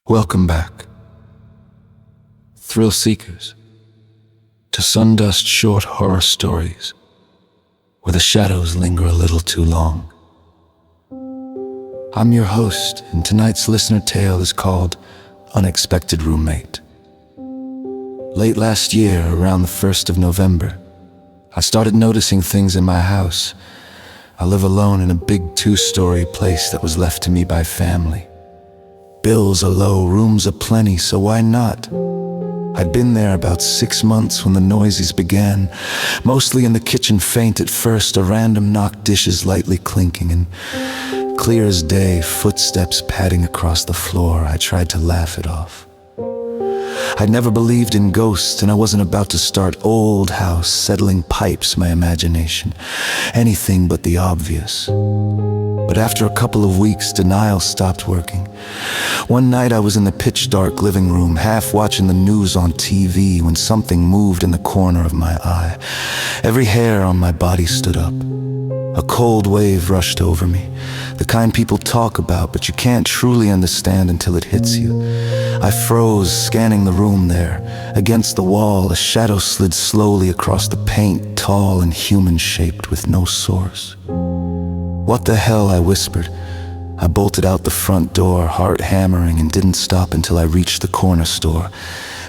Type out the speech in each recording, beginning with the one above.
Welcome back, thrill seekers, to Sundust short horror stories, where the shadows linger a little too long. I'm your host, and tonight's listener tale is called Unexpected Roommate. Late last year, around the 1st of November, I started noticing things in my house. I live alone in a big 2-story place that was left to me by family. Bills are low, rooms are plenty, so why not? I'd been there about 6 months when the noises began, mostly in the kitchen, faint at first, a random knock, dishes lightly clinking, and clear as day, footsteps padding across the floor. I tried to laugh it off. I'd never believed in ghosts, and I wasn't about to start old house, settling pipes, my imagination. Anything but the obvious. But after a couple of weeks, denial stopped working. One night I was in the pitch-dark living room, half watching the news on TV, when something moved in the corner of my eye. Every hair on my body stood up. A cold wave rushed over me, the kind people talk about, but you can't truly understand until it hits you. I froze, scanning the room there. Against the wall, a shadow slid slowly across the paint, tall and human-shaped, with no source. "What the hell?" I whispered. I bolted out the front door, heart hammering, and didn't stop until I reached the corner store.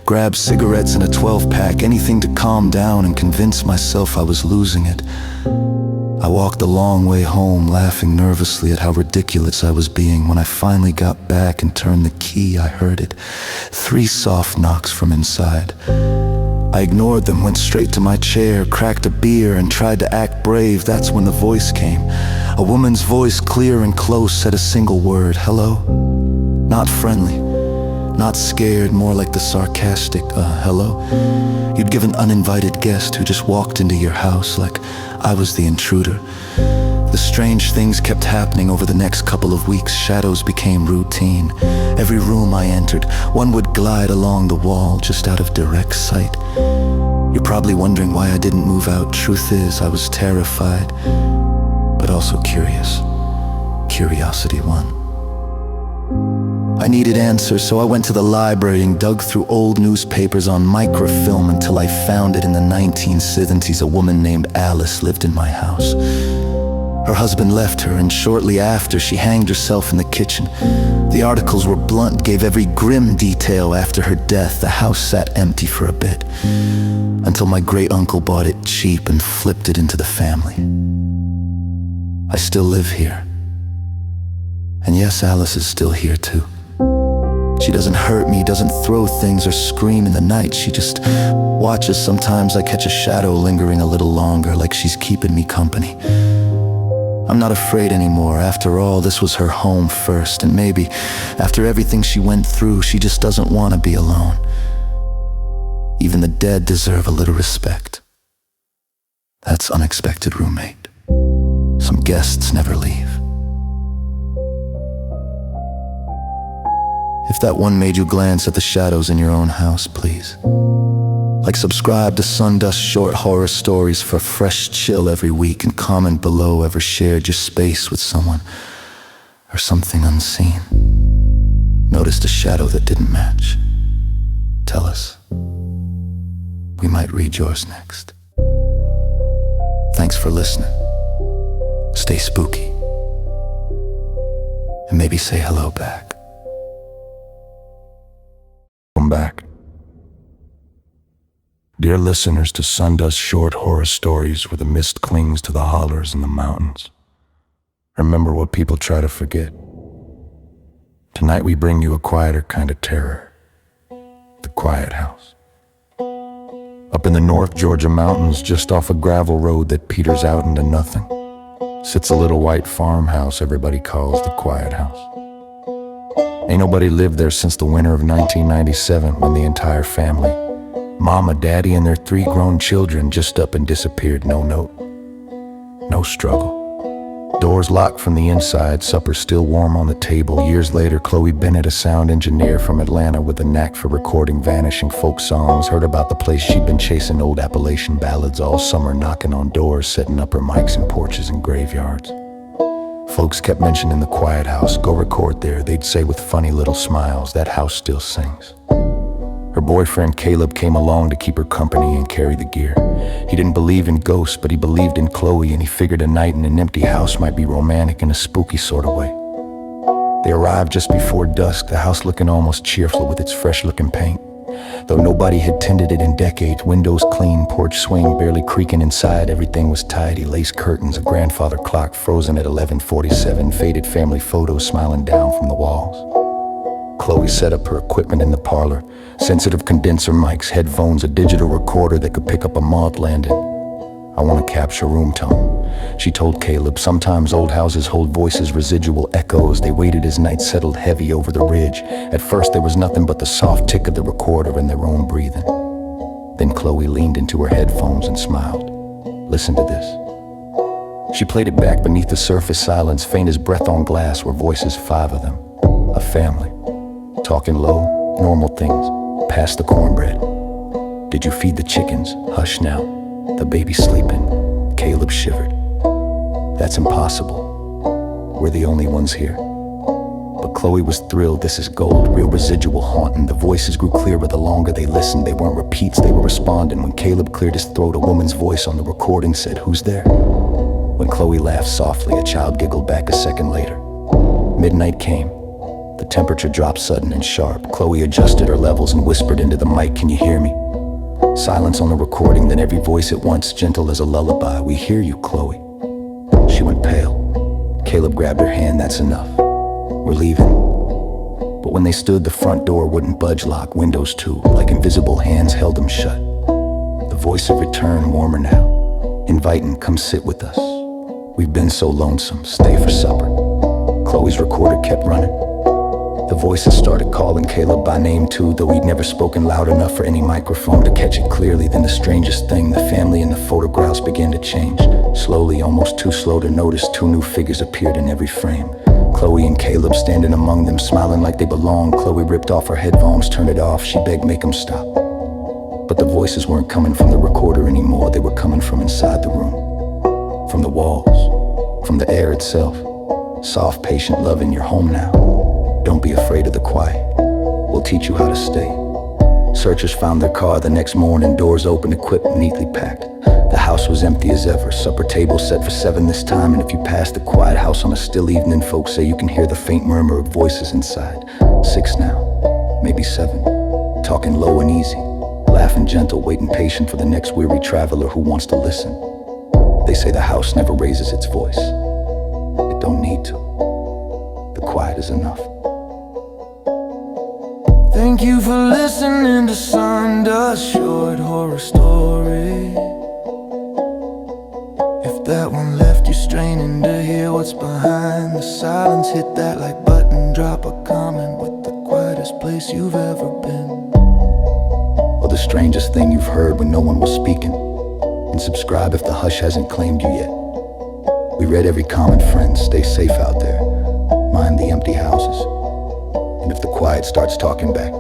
Grabbed cigarettes and a 12-pack, anything to calm down and convince myself I was losing it. I walked the long way home, laughing nervously at how ridiculous I was being. When I finally got back and turned the key, I heard it. 3 soft knocks from inside. I ignored them, went straight to my chair, cracked a beer, and tried to act brave. That's when the voice came. A woman's voice, clear and close, said a single word: "Hello?" Not friendly, not scared, more like the sarcastic, hello? You'd give an uninvited guest who just walked into your house, like I was the intruder. The strange things kept happening over the next couple of weeks. Shadows became routine. Every room I entered, one would glide along the wall, just out of direct sight. You're probably wondering why I didn't move out. Truth is, I was terrified, but also curious. Curiosity won. I needed answers, so I went to the library and dug through old newspapers on microfilm until I found it. In the 1970s, a woman named Alice lived in my house. Her husband left her, and shortly after, she hanged herself in the kitchen. The articles were blunt, gave every grim detail. After her death, the house sat empty for a bit, until my great-uncle bought it cheap and flipped it into the family. I still live here. And yes, Alice is still here too. She doesn't hurt me, doesn't throw things or scream in the night. She just watches. Sometimes I catch a shadow lingering a little longer, like she's keeping me company. I'm not afraid anymore. After all, this was her home first, and maybe after everything she went through, she just doesn't want to be alone. Even the dead deserve a little respect. That's Unexpected Roommate. Some guests never leave. If that one made you glance at the shadows in your own house, please. Subscribe to Sundust short horror stories for fresh chill every week, and comment below ever shared your space with someone or something unseen. Noticed a shadow that didn't match. Tell us. We might read yours next. Thanks for listening. Stay spooky. And maybe say hello back. Welcome back, dear listeners, to Sundust short horror stories where the mist clings to the hollers and the mountains. Remember what people try to forget. Tonight we bring you a quieter kind of terror. The Quiet House. Up in the North Georgia mountains, just off a gravel road that peters out into nothing, sits a little white farmhouse everybody calls the Quiet House. Ain't nobody lived there since the winter of 1997, when the entire family, Mama, Daddy, and their 3 grown children, just up and disappeared. No note, no struggle. Doors locked from the inside, supper still warm on the table. Years later, Chloe Bennett, a sound engineer from Atlanta with a knack for recording vanishing folk songs, heard about the place. She'd been chasing old Appalachian ballads all summer, knocking on doors, setting up her mics in porches and graveyards. Folks kept mentioning the quiet house. Go record there, they'd say with funny little smiles. That house still sings. Her boyfriend Caleb came along to keep her company and carry the gear. He didn't believe in ghosts, but he believed in Chloe, and he figured a night in an empty house might be romantic in a spooky sort of way. They arrived just before dusk, the house looking almost cheerful with its fresh-looking paint. Though nobody had tended it in decades, windows clean, porch swing barely creaking inside, everything was tidy, lace curtains, a grandfather clock frozen at 11:47, faded family photos smiling down from the walls. Chloe set up her equipment in the parlor, sensitive condenser mics, headphones, a digital recorder that could pick up a moth landing. "I want to capture room tone," she told Caleb. "Sometimes old houses hold voices, residual echoes." They waited as night settled heavy over the ridge. At first there was nothing but the soft tick of the recorder and their own breathing. Then Chloe leaned into her headphones and smiled. "Listen to this." She played it back. Beneath the surface silence, faint as breath on glass, were voices, 5 of them. A family. Talking low, normal things. "Pass the cornbread." "Did you feed the chickens?" "Hush now. The baby's sleeping." Caleb shivered. "That's impossible. We're the only ones here." But Chloe was thrilled. This is gold, real residual haunting. The voices grew clearer the longer they listened. They weren't repeats, they were responding. When Caleb cleared his throat, a woman's voice on the recording said, "Who's there?" When Chloe laughed softly, a child giggled back a second later. Midnight came. The temperature dropped sudden and sharp. Chloe adjusted her levels and whispered into the mic, "Can you hear me?" Silence on the recording, then every voice at once, gentle as a lullaby. "We hear you, Chloe." She went pale. Caleb grabbed her hand. "That's enough. We're leaving." But when they stood, the front door wouldn't budge, lock, windows too, like invisible hands held them shut. The voice of return, warmer now, inviting, "Come sit with us. We've been so lonesome. Stay for supper." Chloe's recorder kept running. The voices started calling Caleb by name too, though he'd never spoken loud enough for any microphone to catch it clearly. Then the strangest thing, the family in the photographs began to change. Slowly, almost too slow to notice, 2 new figures appeared in every frame. Chloe and Caleb standing among them, smiling like they belonged. Chloe ripped off her headphones, turned it off. She begged, "Make them stop." But the voices weren't coming from the recorder anymore. They were coming from inside the room. From the walls. From the air itself. Soft, patient, loving. "You're home now. Don't be afraid of the quiet. We'll teach you how to stay." Searchers found their car the next morning, doors open, equipment neatly packed. The house was empty as ever, supper table set for 7 this time, and if you pass the quiet house on a still evening, folks say you can hear the faint murmur of voices inside. 6 now, maybe 7, talking low and easy, laughing gentle, waiting patient for the next weary traveler who wants to listen. They say the house never raises its voice. It don't need to. The quiet is enough. Thank you for listening to Sundust Short Horror Story. If that one left you straining to hear what's behind the silence, hit that like button, drop a comment with the quietest place you've ever been, or the strangest thing you've heard when no one was speaking. And subscribe if the hush hasn't claimed you yet. We read every comment, friends. Stay safe out there. Mind the empty houses. And if the quiet starts talking back,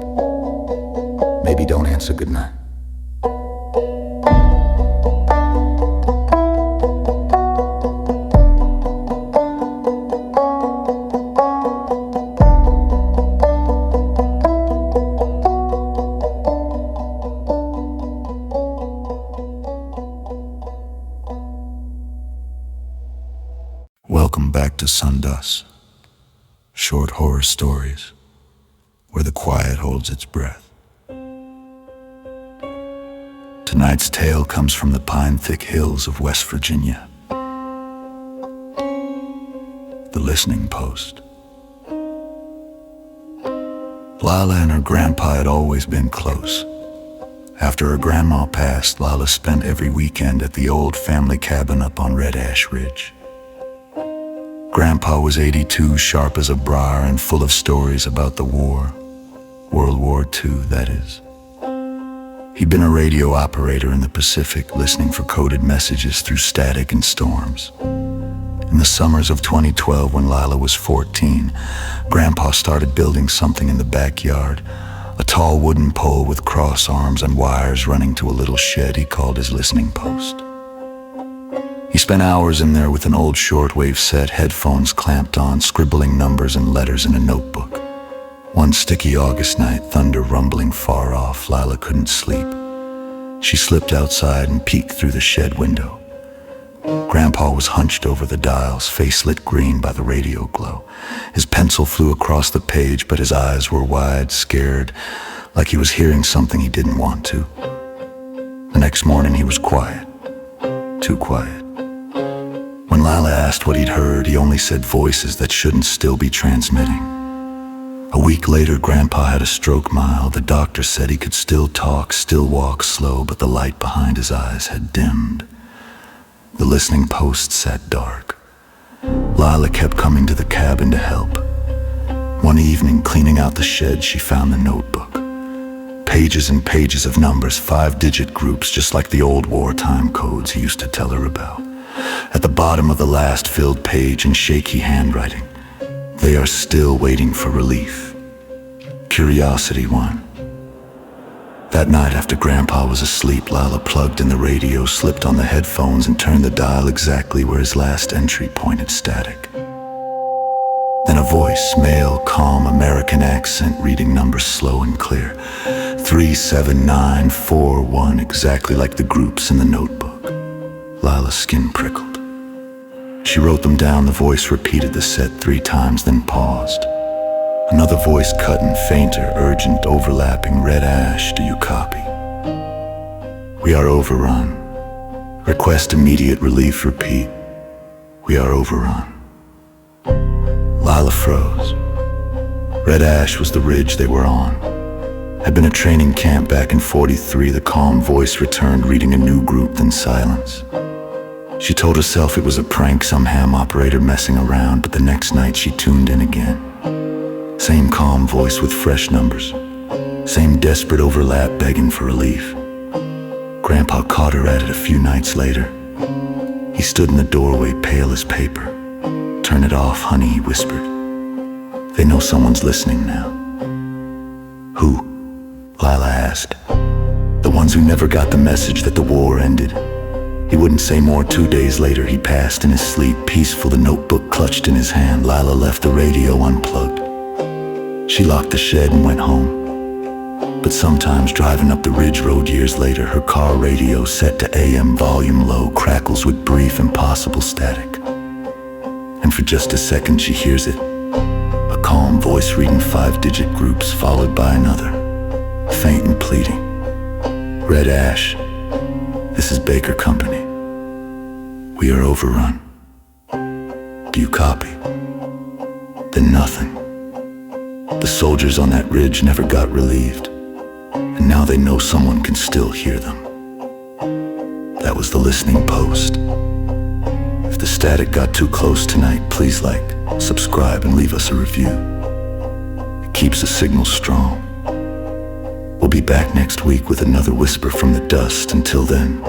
maybe don't answer goodnight. Welcome back to Sundust, short horror stories, where the quiet holds its breath. Tonight's tale comes from the pine-thick hills of West Virginia. The Listening Post. Lila and her grandpa had always been close. After her grandma passed, Lila spent every weekend at the old family cabin up on Red Ash Ridge. Grandpa was 82, sharp as a briar, and full of stories about the war. World War II, that is. He'd been a radio operator in the Pacific, listening for coded messages through static and storms. In the summers of 2012, when Lila was 14, Grandpa started building something in the backyard, a tall wooden pole with cross arms and wires running to a little shed he called his listening post. He spent hours in there with an old shortwave set, headphones clamped on, scribbling numbers and letters in a notebook. One sticky August night, thunder rumbling far off, Lila couldn't sleep. She slipped outside and peeked through the shed window. Grandpa was hunched over the dials, face lit green by the radio glow. His pencil flew across the page, but his eyes were wide, scared, like he was hearing something he didn't want to. The next morning he was quiet, too quiet. When Lila asked what he'd heard, he only said voices that shouldn't still be transmitting. A week later, Grandpa had a stroke mild. The doctor said he could still talk, still walk slow, but the light behind his eyes had dimmed. The listening post sat dark. Lila kept coming to the cabin to help. One evening, cleaning out the shed, she found the notebook. Pages and pages of numbers, 5-digit groups, just like the old wartime codes he used to tell her about. At the bottom of the last filled page, in shaky handwriting, "They are still waiting for relief. Curiosity 1." That night, after Grandpa was asleep, Lila plugged in the radio, slipped on the headphones, and turned the dial exactly where his last entry pointed static. Then a voice, male, calm, American accent, reading numbers slow and clear. 37941, exactly like the groups in the notebook. Lila's skin prickled. She wrote them down. The voice repeated the set 3 times, then paused. Another voice cut in, fainter, urgent, overlapping. "Red Ash, do you copy? We are overrun. Request immediate relief, repeat. We are overrun." Lila froze. Red Ash was the ridge they were on. Had been a training camp back in '43. The calm voice returned, reading a new group, then silence. She told herself it was a prank, some ham operator messing around, but the next night she tuned in again. Same calm voice with fresh numbers. Same desperate overlap begging for relief. Grandpa caught her at it a few nights later. He stood in the doorway, pale as paper. "Turn it off, honey," he whispered. "They know someone's listening now." "Who?" Lila asked. "The ones who never got the message that the war ended." He wouldn't say more. 2 days later, he passed in his sleep, peaceful, the notebook clutched in his hand. Lila left the radio unplugged. She locked the shed and went home. But sometimes, driving up the ridge road years later, her car radio set to AM volume low crackles with brief, impossible static. And for just a second she hears it. A calm voice reading 5-digit groups, followed by another, faint and pleading. "Red Ash, this is Baker Company. We are overrun. Do you copy?" Then nothing. The soldiers on that ridge never got relieved, and now they know someone can still hear them. That was the listening post. If the static got too close tonight, please like, subscribe, and leave us a review. It keeps the signal strong. We'll be back next week with another whisper from the dust. Until then,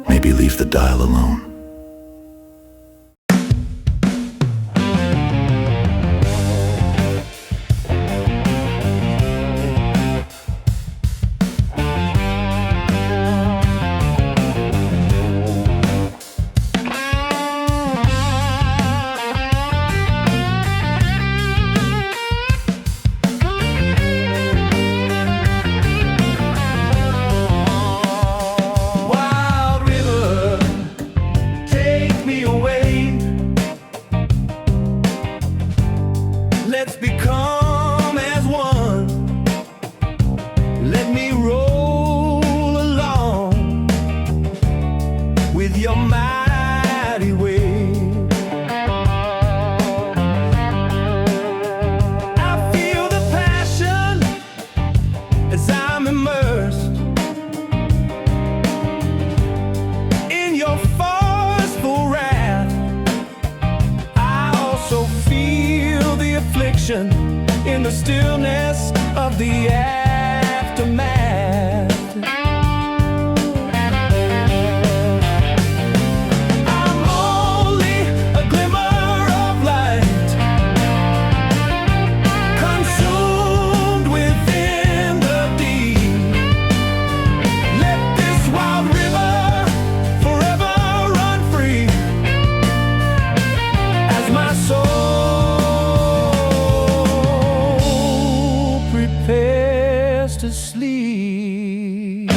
maybe leave the dial alone. Let's become as one. Let me roll along with your mighty wave. I feel the passion as I'm immersed in your forceful wrath. I also feel the affliction in the stillness of the aftermath. I'm only a glimmer of light, consumed within the deep. Let this wild river forever run. prepares to sleep.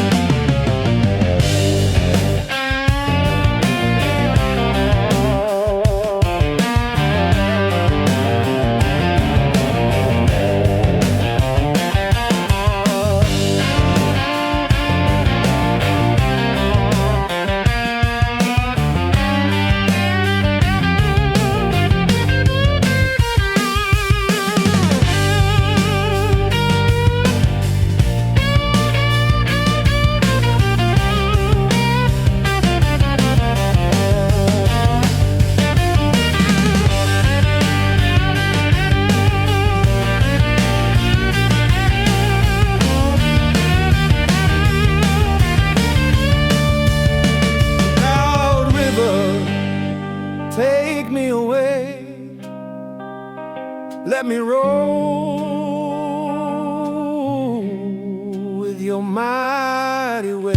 Take me away, let me roll with your mighty way.